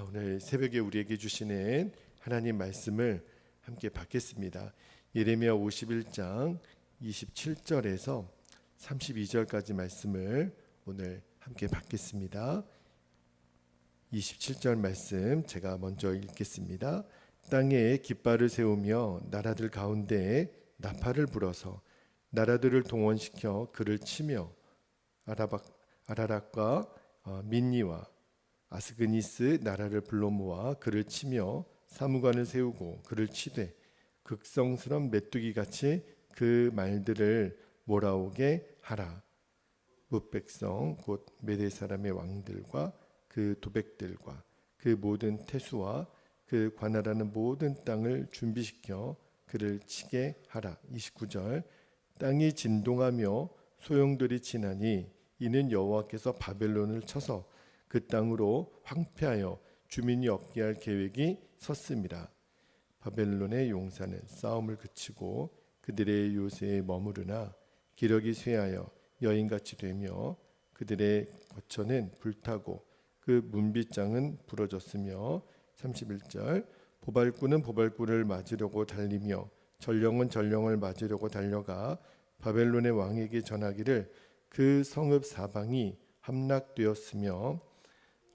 오늘 새벽에 우리에게 주시는 하나님 말씀을 함께 받겠습니다. 예레미야 51장 27절에서 32절까지 말씀을 오늘 함께 받겠습니다. 27절 말씀 제가 먼저 읽겠습니다. 땅에 깃발을 세우며 나라들 가운데에 나팔을 불어서 나라들을 동원시켜 그를 치며 아라락과 민니와 아스그니스 나라를 불러 모아 그를 치며 사무관을 세우고 그를 치되 극성스런 메뚜기 같이 그 말들을 몰아오게 하라. 뭇백성 곧 메대 사람의 왕들과 그 도백들과 그 모든 태수와 그 관할하는 모든 땅을 준비시켜 그를 치게 하라. 29절 땅이 진동하며 소용돌이 치나니 이는 여호와께서 바벨론을 쳐서 그 땅으로 황폐하여 주민이 없게 할 계획이 섰습니다. 바벨론의 용사는 싸움을 그치고 그들의 요새에 머무르나 기력이 쇠하여 여인같이 되며 그들의 거처는 불타고 그 문빗장은 부러졌으며 31절 보발꾼은 보발꾼을 맞으려고 달리며 전령은 전령을 맞으려고 달려가 바벨론의 왕에게 전하기를 그 성읍 사방이 함락되었으며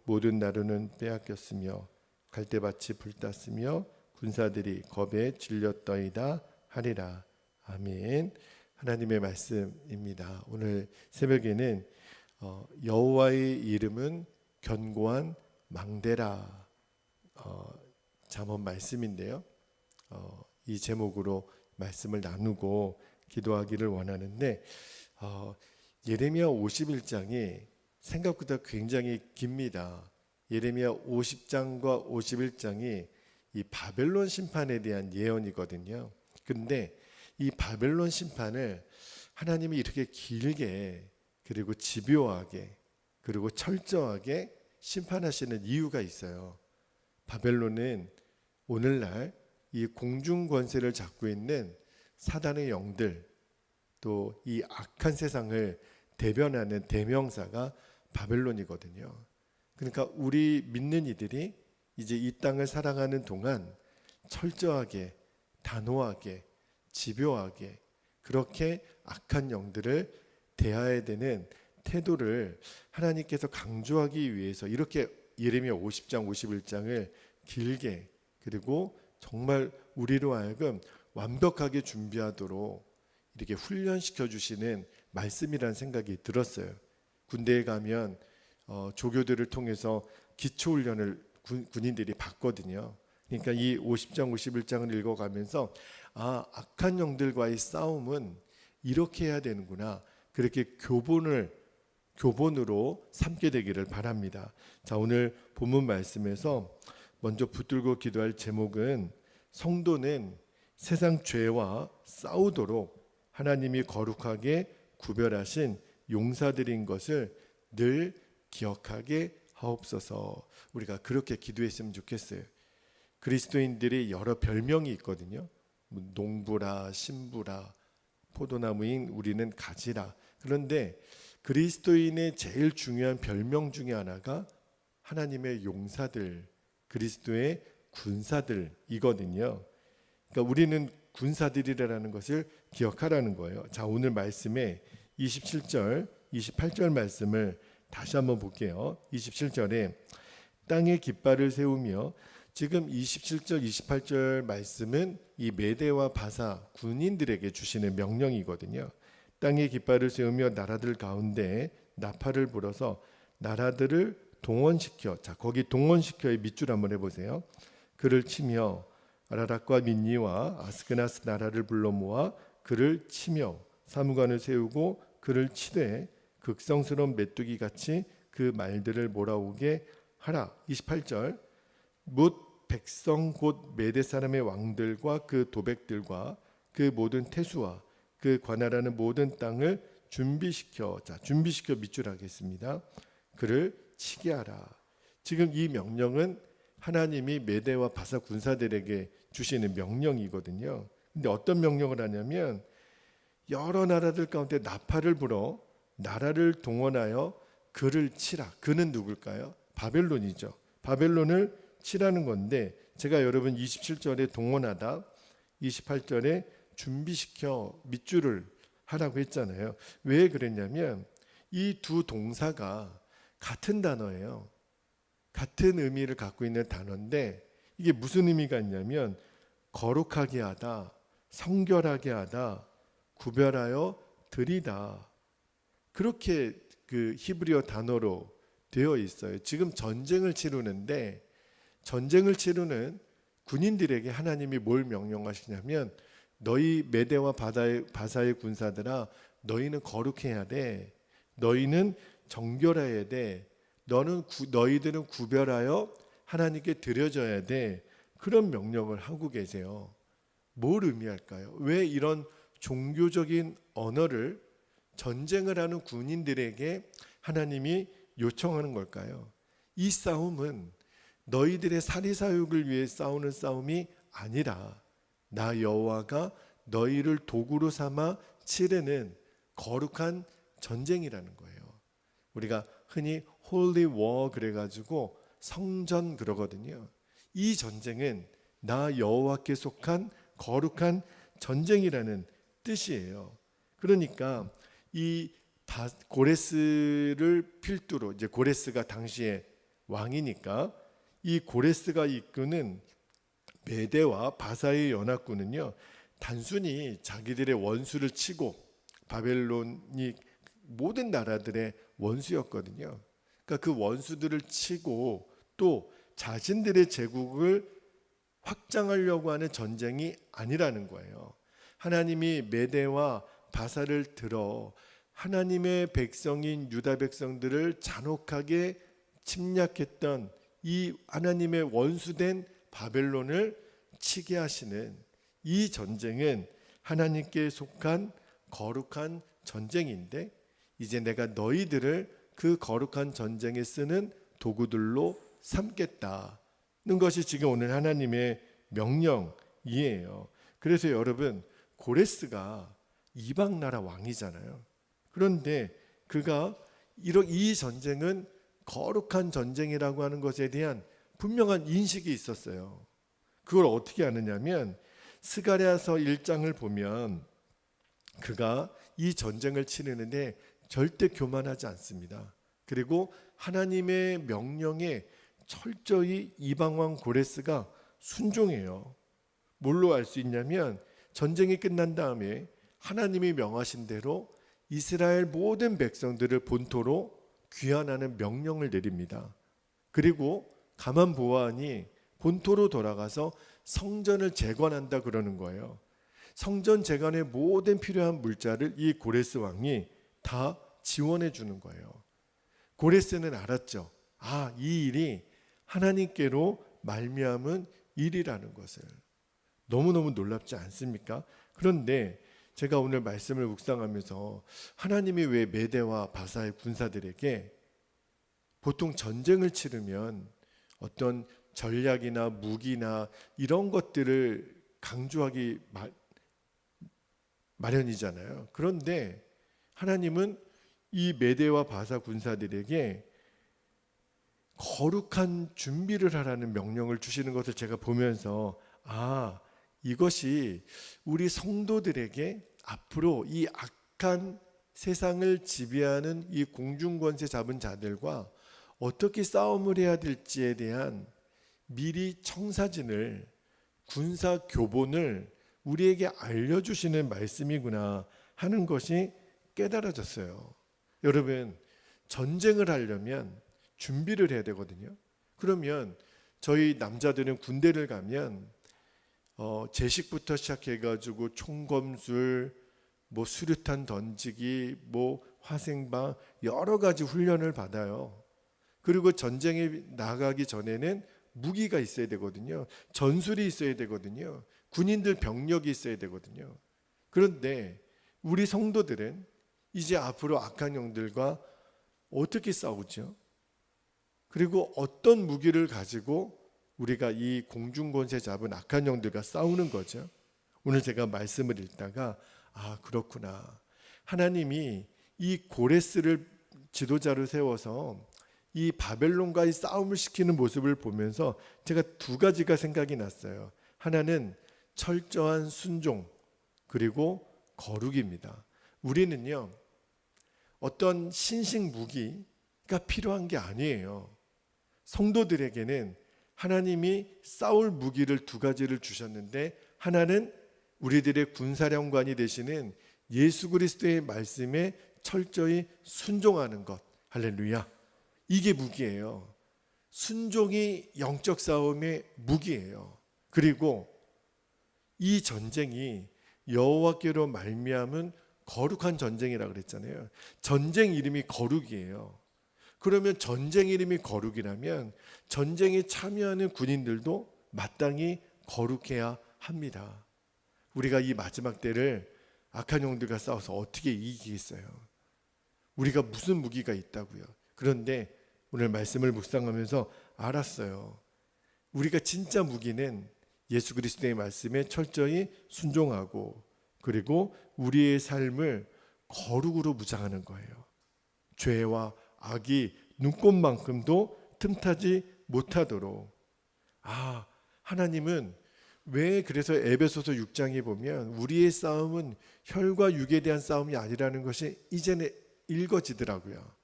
모든 나루는 빼앗겼으며 갈대밭이 불탔으며 군사들이 겁에 질렸더이다 하리라. 아멘. 하나님의 말씀입니다. 오늘 새벽에는 여호와의 이름은 견고한 망대라 잠언 말씀인데요. 이 제목으로 말씀을 나누고 기도하기를 원하는데 예레미야 51장이 생각보다 굉장히 깁니다. 예레미야 50장과 51장이 이 바벨론 심판에 대한 예언이거든요. 그런데 이 바벨론 심판을 하나님이 이렇게 길게 그리고 집요하게 그리고 철저하게 심판하시는 이유가 있어요. 바벨론은 오늘날 이 공중 권세를 잡고 있는 사단의 영들 또 이 악한 세상을 대변하는 대명사가 바벨론이거든요. 그러니까 우리 믿는 이들이 이제 이 땅을 살아가는 동안 철저하게 단호하게 집요하게 그렇게 악한 영들을 대해야 되는 태도를 하나님께서 강조하기 위해서 이렇게 예레미야 50장 51장을 길게 그리고 정말 우리로 하여금 완벽하게 준비하도록 이렇게 훈련시켜 주시는 말씀이라는 생각이 들었어요. 군대에 가면 조교들을 통해서 기초훈련을 군인들이 받거든요. 그러니까 이 50장 51장을 읽어가면서 악한 영들과의 싸움은 이렇게 해야 되는구나. 그렇게 교본으로 삼게 되기를 바랍니다. 자, 오늘 본문 말씀에서 먼저 붙들고 기도할 제목은 성도는 세상 죄와 싸우도록 하나님이 거룩하게 구별하신 용사들인 것을 늘 기억하게 하옵소서. 우리가 그렇게 기도했으면 좋겠어요. 그리스도인들이 여러 별명이 있거든요. 농부라 신부라 포도나무인 우리는 가지라. 그런데 그리스도인의 제일 중요한 별명 중에 하나가 하나님의 용사들, 그리스도의 군사들이거든요. 그러니까 우리는 군사들이라는 것을 기억하라는 거예요. 자, 오늘 말씀에 27절, 28절 말씀을 다시 한번 볼게요. 27절에 땅에 깃발을 세우며 지금 27절, 28절 말씀은 이 메대와 바사 군인들에게 주시는 명령이거든요. 땅에 깃발을 세우며 나라들 가운데 나팔을 불어서 나라들을 동원시켜. 자, 거기 동원시켜의 밑줄 한번 해보세요. 그를 치며 아라락과 민니와 아스그나스 나라를 불러 모아 그를 치며 사무관을 세우고 그를 치되 극성스러운 메뚜기 같이 그 말들을 몰아오게 하라. 28절 뭇 백성 곧 메대 사람의 왕들과 그 도백들과 그 모든 태수와 그 관할하는 모든 땅을 준비시켜. 자, 준비시켜 밑줄 하겠습니다. 그를 치게 하라. 지금 이 명령은 하나님이 메대와 바사 군사들에게 주시는 명령이거든요. 근데 어떤 명령을 하냐면 여러 나라들 가운데 나팔을 불어 나라를 동원하여 그를 치라. 그는 누굴까요? 바벨론이죠. 바벨론을 치라는 건데, 제가 여러분 27절에 동원하다, 28절에 준비시켜 밑줄을 하라고 했잖아요. 왜 그랬냐면 이 두 동사가 같은 단어예요. 같은 의미를 갖고 있는 단어인데, 이게 무슨 의미가 있냐면 거룩하게 하다, 성결하게 하다, 구별하여 드리다, 그렇게 그 히브리어 단어로 되어 있어요. 지금 전쟁을 치르는데, 전쟁을 치르는 군인들에게 하나님이 뭘 명령하시냐면, 너희 메대와 바사의 군사들아, 너희는 거룩해야 돼. 너희는 정결해야 돼. 너희들은 구별하여 하나님께 드려져야 돼. 그런 명령을 하고 계세요. 뭘 의미할까요? 왜 이런 종교적인 언어를 전쟁을 하는 군인들에게 하나님이 요청하는 걸까요? 이 싸움은 너희들의 사리사욕을 위해 싸우는 싸움이 아니라 나 여호와가 너희를 도구로 삼아 치르는 거룩한 전쟁이라는 거예요. 우리가 흔히 Holy War 그래가지고 성전 그러거든요. 이 전쟁은 나 여호와께 속한 거룩한 전쟁이라는 뜻이에요. 그러니까 이 고레스를 필두로, 이제 고레스가 당시에 왕이니까 이 고레스가 이끄는 메대와 바사의 연합군은요, 단순히 자기들의 원수를 치고, 바벨론이 모든 나라들의 원수였거든요. 그러니까 그 원수들을 치고 또 자신들의 제국을 확장하려고 하는 전쟁이 아니라는 거예요. 하나님이 메대와 바사를 들어 하나님의 백성인 유다 백성들을 잔혹하게 침략했던 이 하나님의 원수된 바벨론을 치게 하시는 이 전쟁은 하나님께 속한 거룩한 전쟁인데, 이제 내가 너희들을 그 거룩한 전쟁에 쓰는 도구들로 삼겠다는 것이 지금 오늘 하나님의 명령이에요. 그래서 여러분, 고레스가 이방 나라 왕이잖아요. 그런데 그가 이 전쟁은 거룩한 전쟁이라고 하는 것에 대한 분명한 인식이 있었어요. 그걸 어떻게 아느냐면 스가랴서 1장을 보면 그가 이 전쟁을 치르는데 절대 교만하지 않습니다. 그리고 하나님의 명령에 철저히 이방왕 고레스가 순종해요. 뭘로 알 수 있냐면 전쟁이 끝난 다음에 하나님이 명하신 대로 이스라엘 모든 백성들을 본토로 귀환하는 명령을 내립니다. 그리고 가만 보아하니 본토로 돌아가서 성전을 재건한다 그러는 거예요. 성전 재건에 모든 필요한 물자를 이 고레스 왕이 다 지원해 주는 거예요. 고레스는 알았죠. 이 일이 하나님께로 말미암은 일이라는 것을. 너무너무 놀랍지 않습니까? 그런데 제가 오늘 말씀을 묵상하면서 하나님이 왜 메대와 바사의 군사들에게 보통 전쟁을 치르면 어떤 전략이나 무기나 이런 것들을 강조하기 마련이잖아요. 그런데 하나님은 이 메대와 바사 군사들에게 거룩한 준비를 하라는 명령을 주시는 것을 제가 보면서 이것이 우리 성도들에게 앞으로 이 악한 세상을 지배하는 이 공중권세 잡은 자들과 어떻게 싸움을 해야 될지에 대한 미리 청사진을, 군사 교본을 우리에게 알려주시는 말씀이구나 하는 것이 깨달아졌어요. 여러분, 전쟁을 하려면 준비를 해야 되거든요. 그러면 저희 남자들은 군대를 가면 제식부터 시작해가지고 총검술, 수류탄 던지기, 화생방 여러 가지 훈련을 받아요. 그리고 전쟁에 나가기 전에는 무기가 있어야 되거든요. 전술이 있어야 되거든요. 군인들 병력이 있어야 되거든요. 그런데 우리 성도들은 이제 앞으로 악한 영들과 어떻게 싸우죠? 그리고 어떤 무기를 가지고 우리가 이 공중권세 잡은 악한 영들과 싸우는 거죠? 오늘 제가 말씀을 읽다가 그렇구나. 하나님이 이 고레스를 지도자로 세워서 이 바벨론과의 싸움을 시키는 모습을 보면서 제가 두 가지가 생각이 났어요. 하나는 철저한 순종, 그리고 거룩입니다. 우리는요, 어떤 신식 무기가 필요한 게 아니에요. 성도들에게는 하나님이 싸울 무기를 두 가지를 주셨는데, 하나는 우리들의 군사령관이 되시는 예수 그리스도의 말씀에 철저히 순종하는 것. 할렐루야. 이게 무기예요. 순종이 영적 싸움의 무기예요. 그리고 이 전쟁이 여호와께로 말미암은 거룩한 전쟁이라고 그랬잖아요. 전쟁 이름이 거룩이에요. 그러면 전쟁 이름이 거룩이라면 전쟁에 참여하는 군인들도 마땅히 거룩해야 합니다. 우리가 이 마지막 때를 악한 영들과 싸워서 어떻게 이기겠어요? 우리가 무슨 무기가 있다고요? 그런데 오늘 말씀을 묵상하면서 알았어요. 우리가 진짜 무기는 예수 그리스도의 말씀에 철저히 순종하고, 그리고 우리의 삶을 거룩으로 무장하는 거예요. 죄와 악이 눈꼽만큼도 틈타지 못하도록. 하나님은 왜 그래서 에베소서 6장에 보면 우리의 싸움은 혈과 육에 대한 싸움이 아니라는 것이 이제는 읽어지더라고요.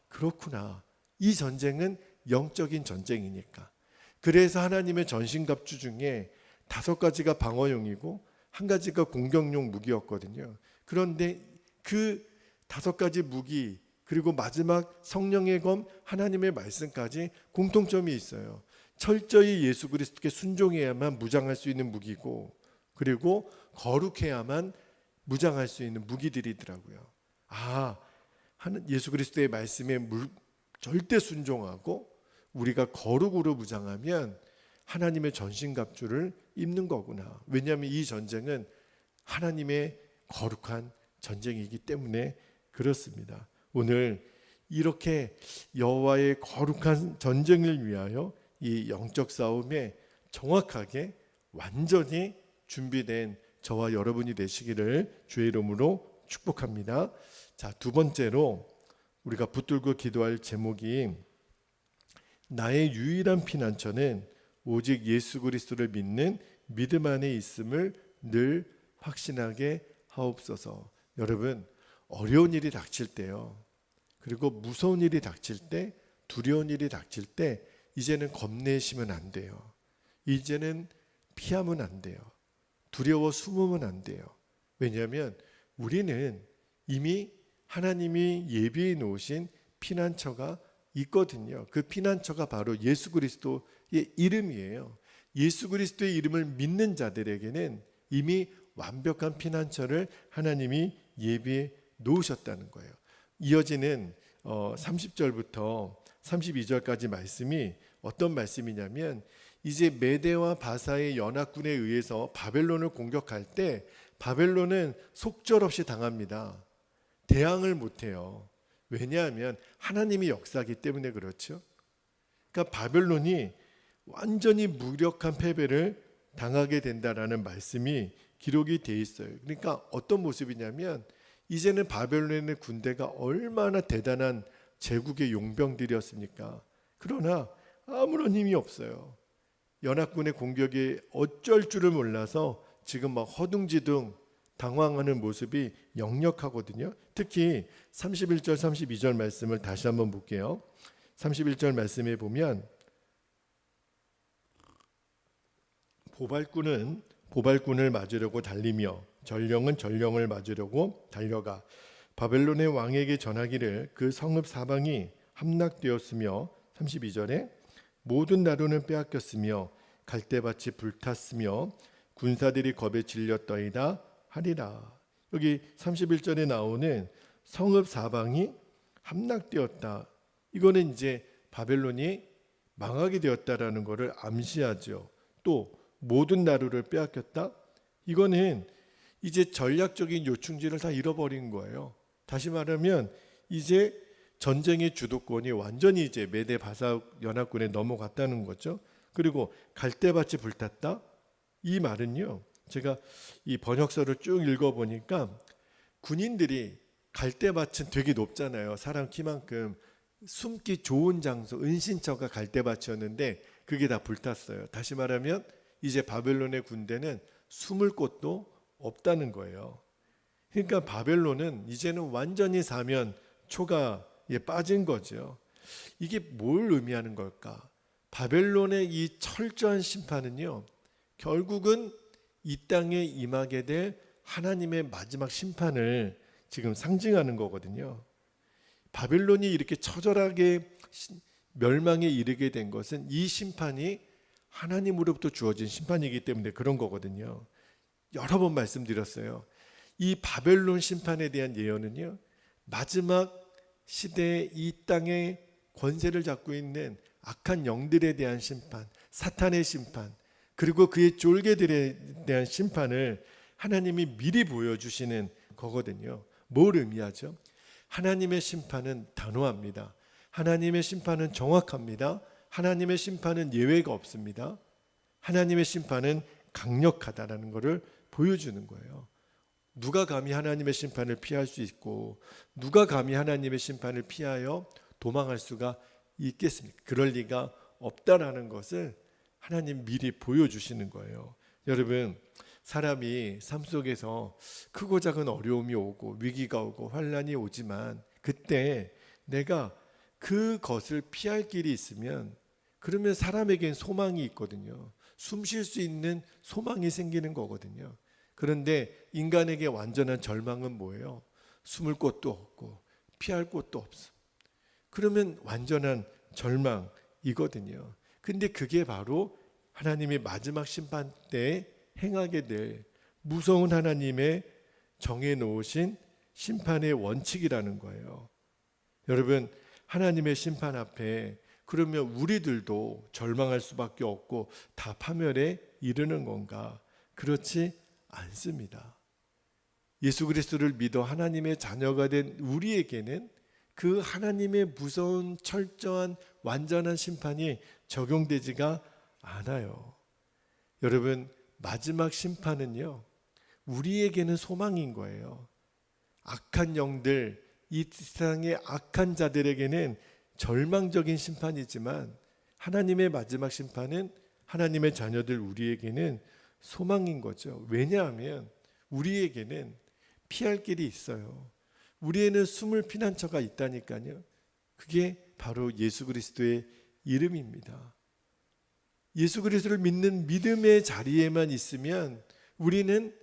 그렇구나. 이 전쟁은 영적인 전쟁이니까. 그래서 하나님의 전신갑주 중에 5가지가 방어용이고 1가지가 공격용 무기였거든요. 그런데 그 5가지 무기, 그리고 마지막 성령의 검 하나님의 말씀까지 공통점이 있어요. 철저히 예수 그리스도께 순종해야만 무장할 수 있는 무기고, 그리고 거룩해야만 무장할 수 있는 무기들이더라고요. 예수 그리스도의 말씀에 절대 순종하고 우리가 거룩으로 무장하면 하나님의 전신갑주를 입는 거구나. 왜냐하면 이 전쟁은 하나님의 거룩한 전쟁이기 때문에 그렇습니다. 오늘 이렇게 여호와의 거룩한 전쟁을 위하여 이 영적 싸움에 정확하게 완전히 준비된 저와 여러분이 되시기를 주의 이름으로 축복합니다. 자, 두 번째로 우리가 붙들고 기도할 제목이 나의 유일한 피난처는 오직 예수 그리스도를 믿는 믿음 안에 있음을 늘 확신하게 하옵소서. 여러분, 어려운 일이 닥칠 때요, 그리고 무서운 일이 닥칠 때, 두려운 일이 닥칠 때 이제는 겁내시면 안 돼요. 이제는 피하면 안 돼요. 두려워 숨으면 안 돼요. 왜냐하면 우리는 이미 하나님이 예비해 놓으신 피난처가 있거든요. 그 피난처가 바로 예수 그리스도의 이름이에요. 예수 그리스도의 이름을 믿는 자들에게는 이미 완벽한 피난처를 하나님이 예비해 놓으셨다는 거예요. 이어지는 30절부터 32절까지 말씀이 어떤 말씀이냐면, 이제 메대와 바사의 연합군에 의해서 바벨론을 공격할 때 바벨론은 속절없이 당합니다. 대항을 못해요. 왜냐하면 하나님이 역사하기 때문에 그렇죠. 그러니까 바벨론이 완전히 무력한 패배를 당하게 된다라는 말씀이 기록이 돼 있어요. 그러니까 어떤 모습이냐면, 이제는 바벨론의 군대가 얼마나 대단한 제국의 용병들이었습니까? 그러나 아무런 힘이 없어요. 연합군의 공격이 어쩔 줄을 몰라서 지금 막 허둥지둥 당황하는 모습이 역력하거든요. 특히 31절 32절 말씀을 다시 한번 볼게요. 31절 말씀에 보면, 보발꾼은 보발꾼을 맞으려고 달리며 전령은 전령을 맞으려고 달려가 바벨론의 왕에게 전하기를 그 성읍 사방이 함락되었으며, 32절에 모든 나루는 빼앗겼으며 갈대밭이 불탔으며 군사들이 겁에 질렸더이다 하리라. 여기 31절에 나오는 성읍 사방이 함락되었다. 이거는 이제 바벨론이 망하게 되었다라는 것을 암시하죠. 또 모든 나루를 빼앗겼다. 이거는 이제 전략적인 요충지를 다 잃어버린 거예요. 다시 말하면 이제 전쟁의 주도권이 완전히 이제 메대 바사 연합군에 넘어갔다는 거죠. 그리고 갈대밭이 불탔다. 이 말은요, 제가 이 번역서를 쭉 읽어보니까 군인들이, 갈대밭은 되게 높잖아요. 사람 키만큼. 숨기 좋은 장소, 은신처가 갈대밭이었는데 그게 다 불탔어요. 다시 말하면 이제 바벨론의 군대는 숨을 곳도 없다는 거예요. 그러니까 바벨론은 이제는 완전히 사면 초가에 빠진 거죠. 이게 뭘 의미하는 걸까? 바벨론의 이 철저한 심판은요, 결국은 이 땅에 임하게 될 하나님의 마지막 심판을 지금 상징하는 거거든요. 바벨론이 이렇게 처절하게 멸망에 이르게 된 것은 이 심판이 하나님으로부터 주어진 심판이기 때문에 그런 거거든요. 여러 번 말씀드렸어요. 이 바벨론 심판에 대한 예언은요, 마지막 시대에 이 땅에 권세를 잡고 있는 악한 영들에 대한 심판, 사탄의 심판, 그리고 그의 쫄개들에 대한 심판을 하나님이 미리 보여주시는 거거든요. 뭘 의미하죠? 하나님의 심판은 단호합니다. 하나님의 심판은 정확합니다. 하나님의 심판은 예외가 없습니다. 하나님의 심판은 강력하다라는 것을 보여주는 거예요. 누가 감히 하나님의 심판을 피할 수 있고 누가 감히 하나님의 심판을 피하여 도망할 수가 있겠습니까? 그럴 리가 없다라는 것을 하나님 미리 보여주시는 거예요. 여러분, 사람이 삶 속에서 크고 작은 어려움이 오고 위기가 오고 환난이 오지만 그때 내가 그것을 피할 길이 있으면 그러면 사람에겐 소망이 있거든요. 숨 쉴 수 있는 소망이 생기는 거거든요. 그런데 인간에게 완전한 절망은 뭐예요? 숨을 곳도 없고 피할 곳도 없어. 그러면 완전한 절망이거든요. 근데 그게 바로 하나님의 마지막 심판 때 행하게 될 무서운 하나님의 정해놓으신 심판의 원칙이라는 거예요. 여러분, 하나님의 심판 앞에 그러면 우리들도 절망할 수밖에 없고 다 파멸에 이르는 건가? 그렇지 않습니다. 예수 그리스도를 믿어 하나님의 자녀가 된 우리에게는 그 하나님의 무서운 철저한 완전한 심판이 적용되지가 않아요. 여러분, 마지막 심판은요, 우리에게는 소망인 거예요. 악한 영들, 이 세상의 악한 자들에게는 절망적인 심판이지만 하나님의 마지막 심판은 하나님의 자녀들 우리에게는 소망인 거죠. 왜냐하면 우리에게는 피할 길이 있어요. 우리에는 숨을 피난처가 있다니까요. 그게 바로 예수 그리스도의 이름입니다. 예수 그리스도를 믿는 믿음의 자리에만 있으면 우리는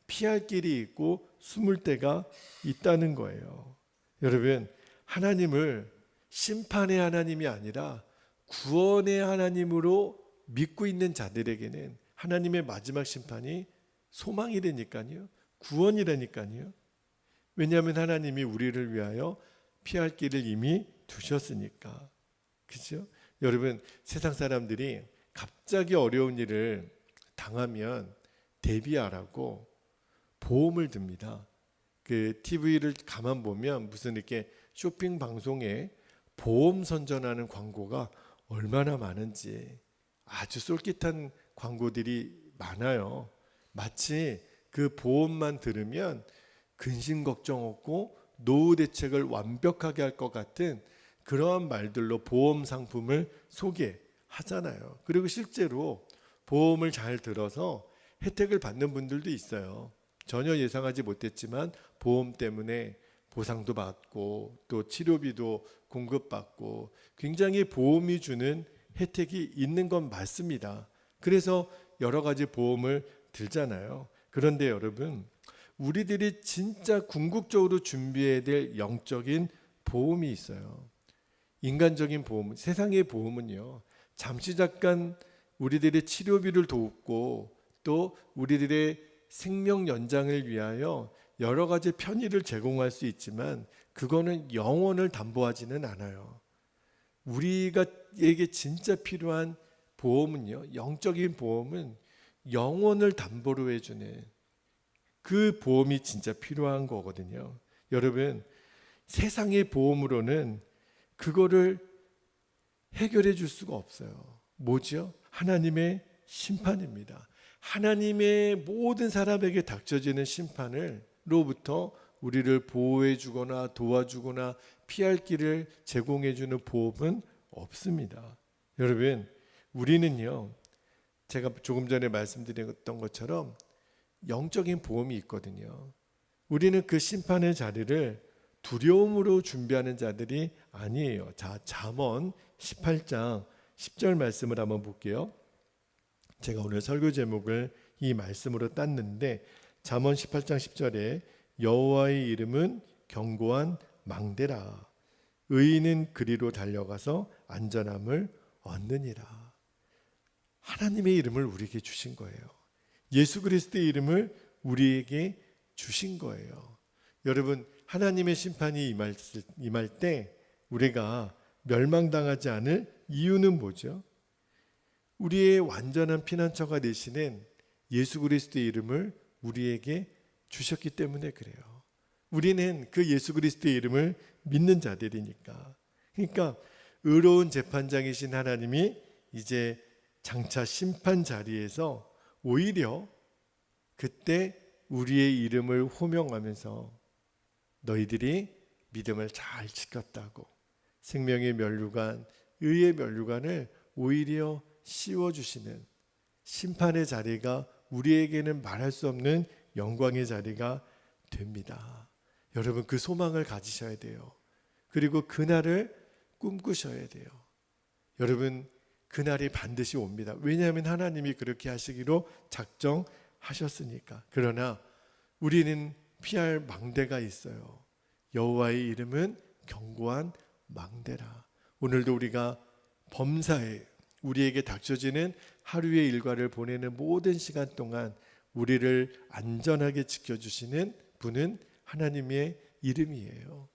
피할 길이 있고 숨을 데가 있다는 거예요. 여러분, 하나님을 심판의 하나님이 아니라 구원의 하나님으로 믿고 있는 자들에게는 하나님의 마지막 심판이 소망이라니까요. 구원이라니까요. 왜냐하면 하나님이 우리를 위하여 피할 길을 이미 두셨으니까. 그죠? 여러분, 세상 사람들이 갑자기 어려운 일을 당하면 대비하라고 보험을 듭니다. 그 TV를 가만 보면 무슨 이렇게 쇼핑 방송에 보험 선전하는 광고가 얼마나 많은지 아주 쏠깃한 광고들이 많아요. 마치 그 보험만 들으면 근심 걱정 없고 노후 대책을 완벽하게 할 것 같은 그러한 말들로 보험 상품을 소개하잖아요. 그리고 실제로 보험을 잘 들어서 혜택을 받는 분들도 있어요. 전혀 예상하지 못했지만 보험 때문에 보상도 받고 또 치료비도 공급받고 굉장히 보험이 주는 혜택이 있는 건 맞습니다. 그래서 여러 가지 보험을 들잖아요. 그런데 여러분, 우리들이 진짜 궁극적으로 준비해야 될 영적인 보험이 있어요. 인간적인 보험, 세상의 보험은요, 잠시 잠깐 우리들의 치료비를 돕고 또 우리들의 생명 연장을 위하여 여러 가지 편의를 제공할 수 있지만 그거는 영원을 담보하지는 않아요. 우리에게 진짜 필요한 보험은요, 영적인 보험은 영원을 담보로 해주는 그 보험이 진짜 필요한 거거든요. 여러분, 세상의 보험으로는 그거를 해결해 줄 수가 없어요. 뭐죠? 하나님의 심판입니다. 하나님의 모든 사람에게 닥쳐지는 심판을 로부터 우리를 보호해 주거나 도와주거나 피할 길을 제공해 주는 보험은 없습니다. 여러분, 우리는요, 제가 조금 전에 말씀드렸던 것처럼 영적인 보험이 있거든요. 우리는 그 심판의 자리를 두려움으로 준비하는 자들이 아니에요. 자, 잠언 18장 10절 말씀을 한번 볼게요. 제가 오늘 설교 제목을 이 말씀으로 땄는데, 잠언 18장 10절에 여호와의 이름은 견고한 망대라, 의인은 그리로 달려가서 안전함을 얻느니라. 하나님의 이름을 우리에게 주신 거예요. 예수 그리스도의 이름을 우리에게 주신 거예요. 여러분, 하나님의 심판이 임할 때 우리가 멸망당하지 않을 이유는 뭐죠? 우리의 완전한 피난처가 되시는 예수 그리스도의 이름을 우리에게 주셨기 때문에 그래요. 우리는 그 예수 그리스도의 이름을 믿는 자들이니까. 그러니까 의로운 재판장이신 하나님이 이제 장차 심판 자리에서 오히려 그때 우리의 이름을 호명하면서 너희들이 믿음을 잘 지켰다고, 생명의 면류관, 의의 면류관을 오히려 씌워주시는 심판의 자리가 우리에게는 말할 수 없는 영광의 자리가 됩니다. 여러분, 그 소망을 가지셔야 돼요. 그리고 그날을 꿈꾸셔야 돼요. 여러분, 그날이 반드시 옵니다. 왜냐하면 하나님이 그렇게 하시기로 작정하셨으니까. 그러나 우리는 피할 망대가 있어요. 여호와의 이름은 견고한 망대라. 오늘도 우리가 범사에 우리에게 닥쳐지는 하루의 일과를 보내는 모든 시간 동안 우리를 안전하게 지켜주시는 분은 하나님의 이름이에요.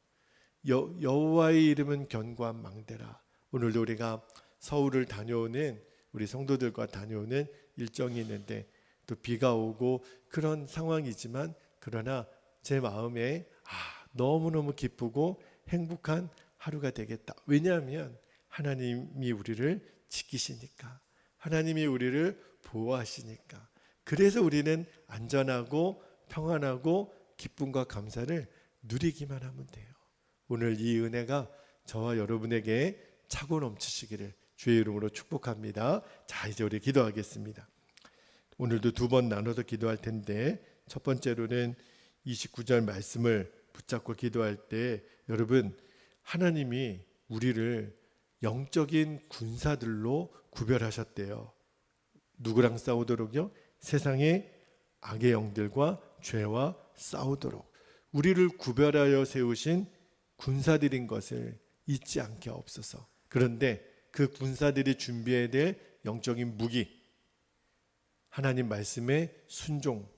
여호와의 이름은 견고한 망대라. 오늘도 우리가 서울을 다녀오는 우리 성도들과 다녀오는 일정이 있는데 또 비가 오고 그런 상황이지만, 그러나 제 마음에 너무너무 기쁘고 행복한 하루가 되겠다. 왜냐하면 하나님이 우리를 지키시니까, 하나님이 우리를 보호하시니까. 그래서 우리는 안전하고 평안하고 기쁨과 감사를 누리기만 하면 돼요. 오늘 이 은혜가 저와 여러분에게 차고 넘치시기를 주의 이름으로 축복합니다. 자, 이제 우리 기도하겠습니다. 오늘도 두 번 나눠서 기도할 텐데, 첫 번째로는 29절 말씀을 붙잡고 기도할 때, 여러분, 하나님이 우리를 영적인 군사들로 구별하셨대요. 누구랑 싸우도록요? 세상의 악의 영들과 죄와 싸우도록 우리를 구별하여 세우신 군사들인 것을 잊지 않게 하옵소서. 그런데 그 군사들이 준비해야 될 영적인 무기, 하나님 말씀의 순종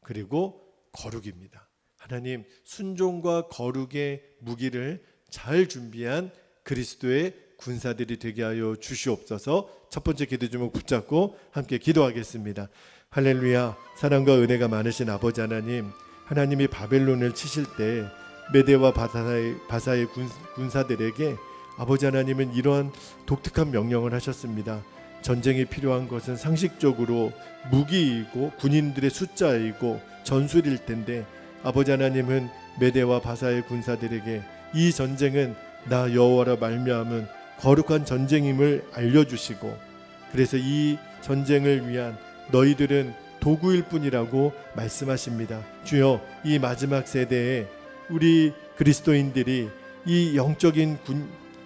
그리고 거룩입니다. 하나님, 순종과 거룩의 무기를 잘 준비한 그리스도의 군사들이 되게 하여 주시옵소서. 첫 번째 기도 제목 붙잡고 함께 기도하겠습니다. 할렐루야. 사랑과 은혜가 많으신 아버지 하나님, 하나님이 바벨론을 치실 때 메대와 바사의 군사들에게 아버지 하나님은 이러한 독특한 명령을 하셨습니다. 전쟁이 필요한 것은 상식적으로 무기이고 군인들의 숫자이고 전술일 텐데, 아버지 하나님은 메대와 바사의 군사들에게 이 전쟁은 나 여호와라 말미암은 거룩한 전쟁임을 알려주시고, 그래서 이 전쟁을 위한 너희들은 도구일 뿐이라고 말씀하십니다. 주여, 이 마지막 세대에 우리 그리스도인들이 이 영적인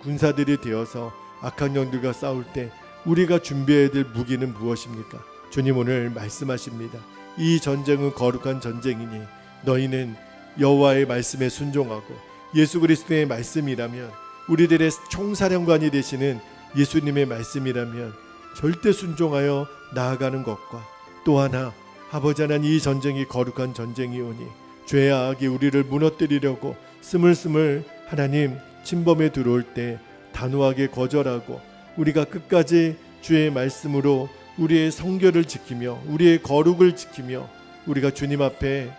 군사들이 되어서 악한 영들과 싸울 때 우리가 준비해야 될 무기는 무엇입니까? 주님, 오늘 말씀하십니다. 이 전쟁은 거룩한 전쟁이니 너희는 여호와의 말씀에 순종하고 예수 그리스도의 말씀이라면, 우리들의 총사령관이 되시는 예수님의 말씀이라면 절대 순종하여 나아가는 것과, 또 하나 아버지 하나님, 이 전쟁이 거룩한 전쟁이오니 죄와 악이 우리를 무너뜨리려고 스물스물 하나님 침범에 들어올 때 단호하게 거절하고 우리가 끝까지 주의 말씀으로 우리의 성결을 지키며 우리의 거룩을 지키며, 우리가 주님 앞에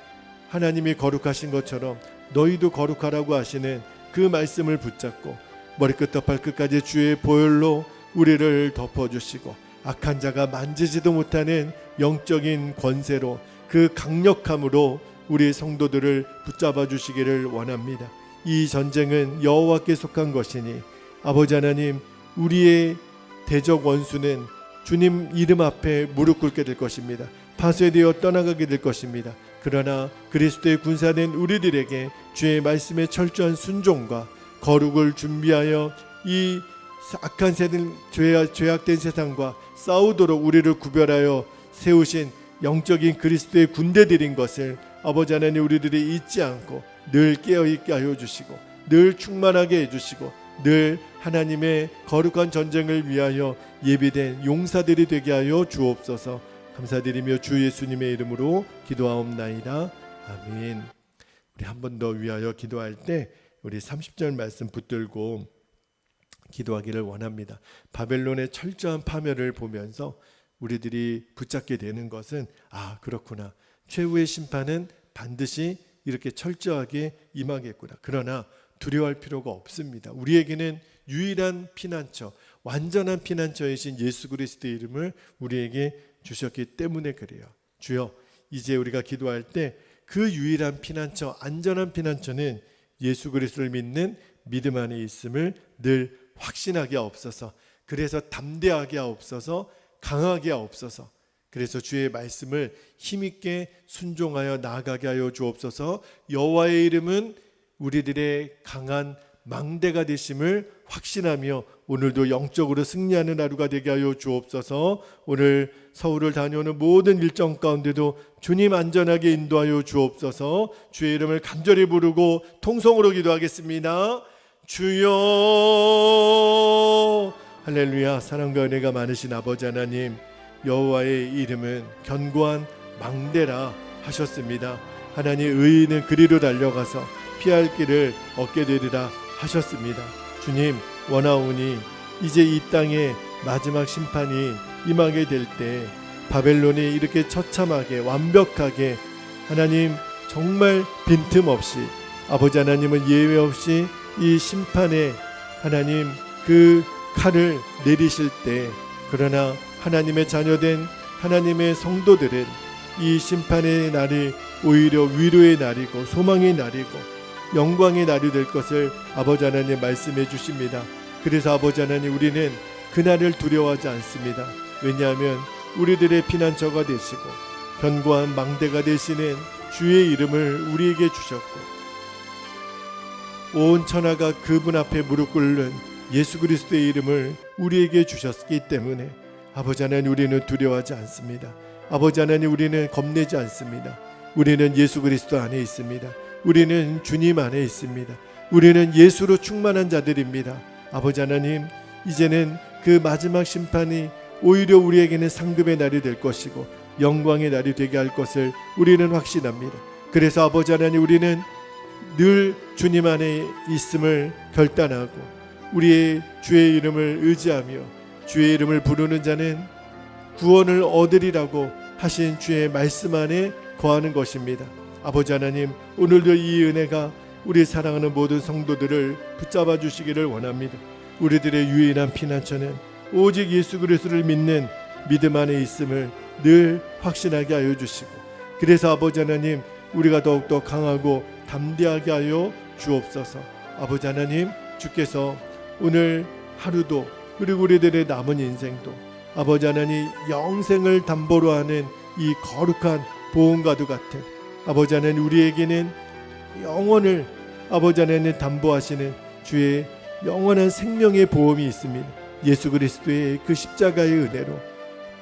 하나님이 거룩하신 것처럼 너희도 거룩하라고 하시는 그 말씀을 붙잡고 머리끝부터 발끝까지 주의 보혈로 우리를 덮어주시고 악한 자가 만지지도 못하는 영적인 권세로, 그 강력함으로 우리 성도들을 붙잡아 주시기를 원합니다. 이 전쟁은 여호와께 속한 것이니 아버지 하나님, 우리의 대적 원수는 주님 이름 앞에 무릎 꿇게 될 것입니다. 파쇄되어 떠나가게 될 것입니다. 그러나 그리스도의 군사된 우리들에게 주의 말씀에 철저한 순종과 거룩을 준비하여 이 악한 세상, 죄악된 세상과 싸우도록 우리를 구별하여 세우신 영적인 그리스도의 군대들인 것을 아버지 하나님, 우리들이 잊지 않고 늘 깨어있게 하여 주시고 늘 충만하게 해주시고 늘 하나님의 거룩한 전쟁을 위하여 예비된 용사들이 되게 하여 주옵소서. 감사드리며 주 예수님의 이름으로 기도하옵나이다. 아멘. 우리 한 번 더 위하여 기도할 때 우리 30절 말씀 붙들고 기도하기를 원합니다. 바벨론의 철저한 파멸을 보면서 우리들이 붙잡게 되는 것은, 아, 그렇구나, 최후의 심판은 반드시 이렇게 철저하게 임하겠구나. 그러나 두려워할 필요가 없습니다. 우리에게는 유일한 피난처, 완전한 피난처이신 예수 그리스도의 이름을 우리에게 주셨기 때문에 그래요. 주여, 이제 우리가 기도할 때 그 유일한 피난처, 안전한 피난처는 예수 그리스도를 믿는 믿음 안에 있음을 늘 확신하게 하옵소서. 그래서 담대하게 하옵소서. 강하게 하옵소서. 그래서 주의 말씀을 힘있게 순종하여 나아가게 하여 주옵소서. 여호와의 이름은 우리들의 강한 망대가 되심을 확신하며 오늘도 영적으로 승리하는 하루가 되게 하여 주옵소서. 오늘 서울을 다녀오는 모든 일정 가운데도 주님 안전하게 인도하여 주옵소서. 주의 이름을 간절히 부르고 통성으로 기도하겠습니다. 주여. 할렐루야. 사랑과 은혜가 많으신 아버지 하나님, 여호와의 이름은 견고한 망대라 하셨습니다. 하나님, 의인은 그리로 달려가서 피할 길을 얻게 되리라 하셨습니다. 주님, 원하오니 이제 이 땅에 마지막 심판이 임하게 될 때 바벨론이 이렇게 처참하게 완벽하게 하나님 정말 빈틈없이 아버지 하나님은 예외 없이 이 심판에 하나님 그 칼을 내리실 때, 그러나 하나님의 자녀된 하나님의 성도들은 이 심판의 날이 오히려 위로의 날이고 소망의 날이고 영광의 날이 될 것을 아버지 하나님 말씀해 주십니다. 그래서 아버지 하나님, 우리는 그날을 두려워하지 않습니다. 왜냐하면 우리들의 피난처가 되시고 견고한 망대가 되시는 주의 이름을 우리에게 주셨고 온 천하가 그분 앞에 무릎 꿇는 예수 그리스도의 이름을 우리에게 주셨기 때문에 아버지 하나님, 우리는 두려워하지 않습니다. 아버지 하나님, 우리는 겁내지 않습니다. 우리는 예수 그리스도 안에 있습니다. 우리는 주님 안에 있습니다. 우리는 예수로 충만한 자들입니다. 아버지 하나님, 이제는 그 마지막 심판이 오히려 우리에게는 상급의 날이 될 것이고 영광의 날이 되게 할 것을 우리는 확신합니다. 그래서 아버지 하나님, 우리는 늘 주님 안에 있음을 결단하고 우리의 주의 이름을 의지하며 주의 이름을 부르는 자는 구원을 얻으리라고 하신 주의 말씀 안에 거하는 것입니다. 아버지 하나님, 오늘도 이 은혜가 우리 사랑하는 모든 성도들을 붙잡아 주시기를 원합니다. 우리들의 유일한 피난처는 오직 예수 그리스도를 믿는 믿음 안에 있음을 늘 확신하게 하여 주시고, 그래서 아버지 하나님, 우리가 더욱더 강하고 담대하게 하여 주옵소서. 아버지 하나님, 주께서 오늘 하루도 그리고 우리들의 남은 인생도 아버지 하나님 영생을 담보로 하는 이 거룩한 보험과도 같은 아버지 하나님, 우리에게는 영원을 아버지 하나님 담보하시는 주의 영원한 생명의 보험이 있습니다. 예수 그리스도의 그 십자가의 은혜로,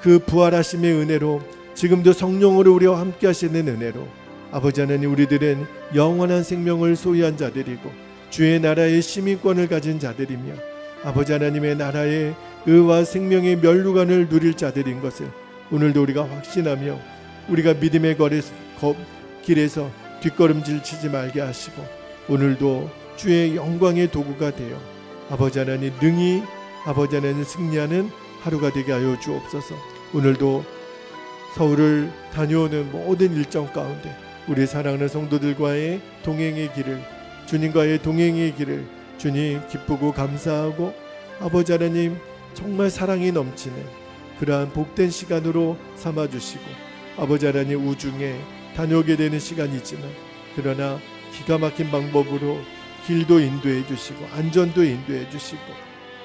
그 부활하심의 은혜로, 지금도 성령으로 우리와 함께 하시는 은혜로 아버지 하나님, 우리들은 영원한 생명을 소유한 자들이고 주의 나라의 시민권을 가진 자들이며 아버지 하나님의 나라의 의와 생명의 면류관을 누릴 자들인 것을 오늘도 우리가 확신하며 우리가 믿음의 길에서 뒷걸음질 치지 말게 하시고 오늘도 주의 영광의 도구가 되어 아버지 하나님 능히 아버지 하나님 승리하는 하루가 되게 하여 주옵소서. 오늘도 서울을 다녀오는 모든 일정 가운데 우리 사랑하는 성도들과의 동행의 길을, 주님과의 동행의 길을 주님 기쁘고 감사하고 아버지 하나님 정말 사랑이 넘치는 그러한 복된 시간으로 삼아주시고 아버지 하나님 우중에 다녀오게 되는 시간이지만 그러나 기가 막힌 방법으로 길도 인도해 주시고 안전도 인도해 주시고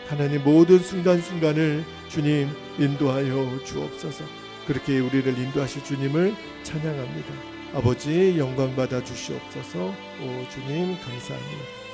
하나님 모든 순간순간을 주님 인도하여 주옵소서. 그렇게 우리를 인도하실 주님을 찬양합니다. 아버지 영광 받아 주시옵소서. 오 주님 감사합니다.